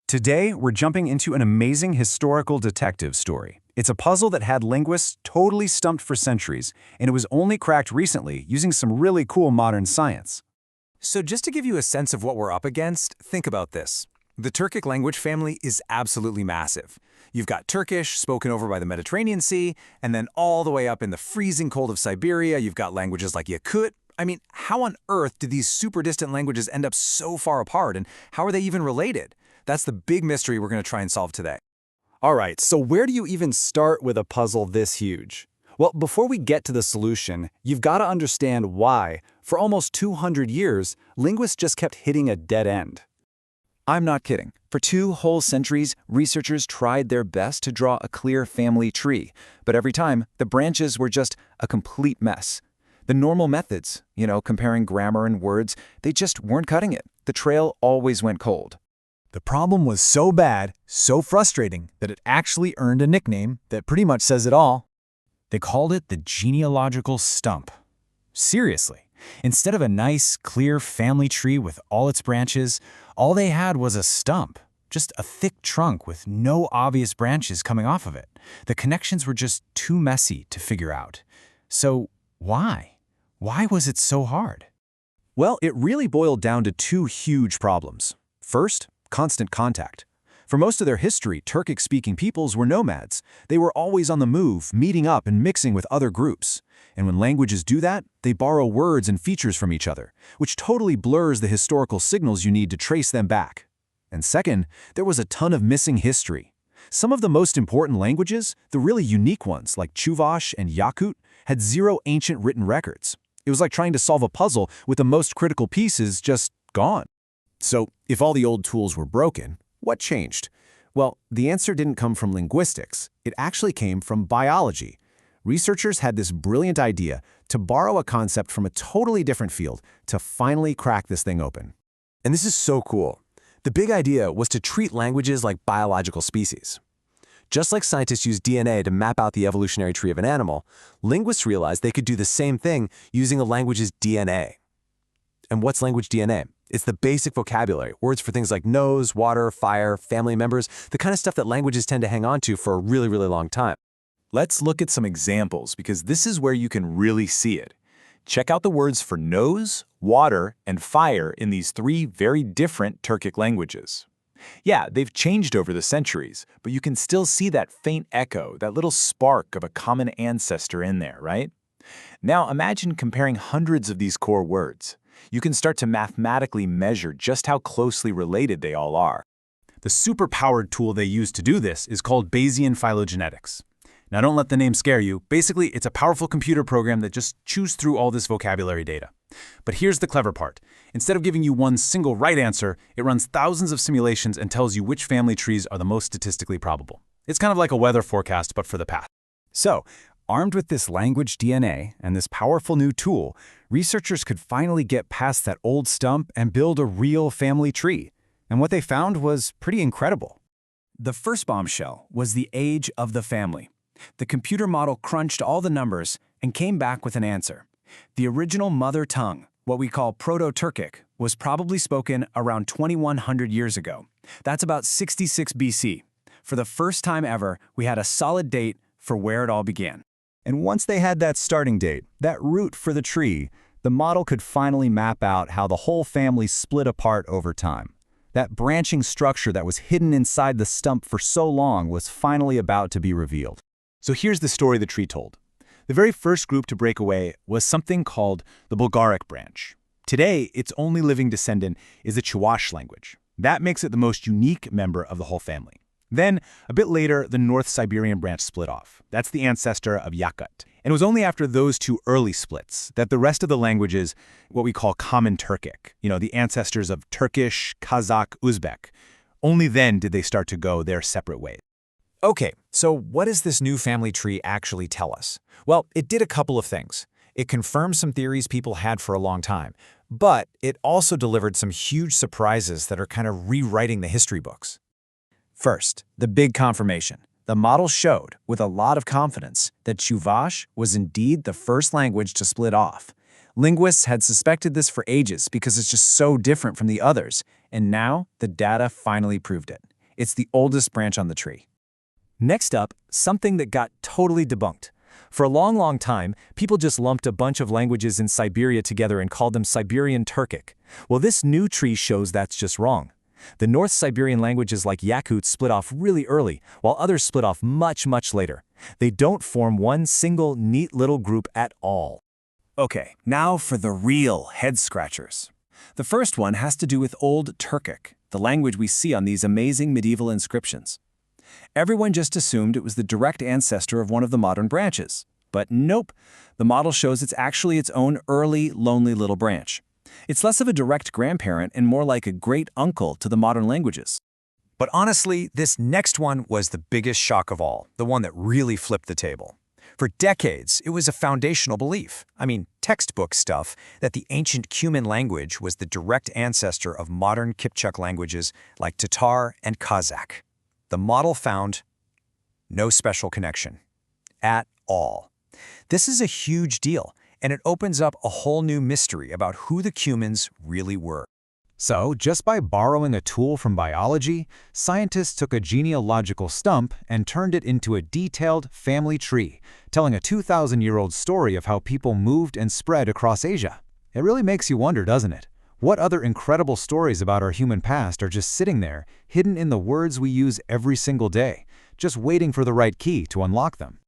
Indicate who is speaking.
Speaker 1: Today, we're jumping into an amazing historical detective story. It's a puzzle that had linguists totally stumped for centuries, and it was only cracked recently using some really cool modern science.
Speaker 2: So just to give you a sense of what we're up against, think about this. The Turkic language family is absolutely massive. You've got Turkish, spoken over by the Mediterranean Sea, and then all the way up in the freezing cold of Siberia, you've got languages like Yakut. I mean, how on earth did these super distant languages end up so far apart, and how are they even related? That's the big mystery we're going to try and solve today.
Speaker 3: All right, so where do you even start with a puzzle this huge? Well, before we get to the solution, you've got to understand why, for almost 200 years, linguists just kept hitting a dead end.
Speaker 4: I'm not kidding. For 2 whole centuries, researchers tried their best to draw a clear family tree, but every time, the branches were just a complete mess. The normal methods, comparing grammar and words, they just weren't cutting it. The trail always went cold.
Speaker 5: The problem was so bad, so frustrating, that it actually earned a nickname that pretty much says it all. They called it the genealogical stump. Seriously, instead of a nice, clear family tree with all its branches, all they had was a stump, just a thick trunk with no obvious branches coming off of it. The connections were just too messy to figure out. So why? Why was it so hard?
Speaker 1: Well, it really boiled down to 2 huge problems. First, constant contact. For most of their history, Turkic-speaking peoples were nomads. They were always on the move, meeting up and mixing with other groups. And when languages do that, they borrow words and features from each other, which totally blurs the historical signals you need to trace them back. And second, there was a ton of missing history. Some of the most important languages, the really unique ones like Chuvash and Yakut, had 0 ancient written records. It was like trying to solve a puzzle with the most critical pieces just gone.
Speaker 6: So, if all the old tools were broken, what changed? Well, the answer didn't come from linguistics. It actually came from biology. Researchers had this brilliant idea to borrow a concept from a totally different field to finally crack this thing open.
Speaker 2: And this is so cool. The big idea was to treat languages like biological species. Just like scientists use DNA to map out the evolutionary tree of an animal, linguists realized they could do the same thing using a language's DNA. And what's language DNA? It's the basic vocabulary, words for things like nose, water, fire, family members, the kind of stuff that languages tend to hang on to for a really, really long time.
Speaker 7: Let's look at some examples because this is where you can really see it. Check out the words for nose, water, and fire in these 3 very different Turkic languages. Yeah, they've changed over the centuries, but you can still see that faint echo, that little spark of a common ancestor in there, right? Now imagine comparing hundreds of these core words. You can start to mathematically measure just how closely related they all are.
Speaker 1: The super-powered tool they use to do this is called Bayesian phylogenetics. Now don't let the name scare you. Basically, it's a powerful computer program that just chews through all this vocabulary data. But here's the clever part. Instead of giving you one single right answer, it runs thousands of simulations and tells you which family trees are the most statistically probable. It's kind of like a weather forecast, but for the past.
Speaker 3: So, armed with this language DNA and this powerful new tool, researchers could finally get past that old stump and build a real family tree. And what they found was pretty incredible.
Speaker 5: The first bombshell was the age of the family. The computer model crunched all the numbers and came back with an answer. The original mother tongue, what we call Proto-Turkic, was probably spoken around 2100 years ago. That's about 66 BC. For the first time ever, we had a solid date for where it all began.
Speaker 3: And once they had that starting date, that root for the tree, the model could finally map out how the whole family split apart over time. That branching structure that was hidden inside the stump for so long was finally about to be revealed.
Speaker 1: So here's the story the tree told. The very first group to break away was something called the Bulgaric branch. Today, its only living descendant is the Chuvash language. That makes it the most unique member of the whole family. Then, a bit later, the North Siberian branch split off. That's the ancestor of Yakut. And it was only after those 2 early splits that the rest of the languages, what we call Common Turkic, the ancestors of Turkish, Kazakh, Uzbek, only then did they start to go their separate ways.
Speaker 2: Okay, so what does this new family tree actually tell us? Well, it did a couple of things. It confirmed some theories people had for a long time, but it also delivered some huge surprises that are kind of rewriting the history books. First, the big confirmation. The model showed, with a lot of confidence, that Chuvash was indeed the first language to split off. Linguists had suspected this for ages because it's just so different from the others, and now the data finally proved it. It's the oldest branch on the tree. Next up, something that got totally debunked. For a long time, people just lumped a bunch of languages in Siberia together and called them Siberian Turkic. Well, this new tree shows that's just wrong. The North Siberian languages like Yakut split off really early, while others split off much later. They don't form one single neat little group at all.
Speaker 1: Okay, now for the real head-scratchers. The first one has to do with Old Turkic, the language we see on these amazing medieval inscriptions. Everyone just assumed it was the direct ancestor of one of the modern branches. But nope, the model shows it's actually its own early, lonely little branch. It's less of a direct grandparent and more like a great-uncle to the modern languages.
Speaker 2: But honestly, this next one was the biggest shock of all, the one that really flipped the table. For decades, it was a foundational belief, textbook stuff, that the ancient Cuman language was the direct ancestor of modern Kipchak languages like Tatar and Kazakh. The model found no special connection at all. This is a huge deal, and it opens up a whole new mystery about who the Cumans really were.
Speaker 5: So, just by borrowing a tool from biology, scientists took a genealogical stump and turned it into a detailed family tree, telling a 2,000-year-old story of how people moved and spread across Asia. It really makes you wonder, doesn't it? What other incredible stories about our human past are just sitting there, hidden in the words we use every single day, just waiting for the right key to unlock them?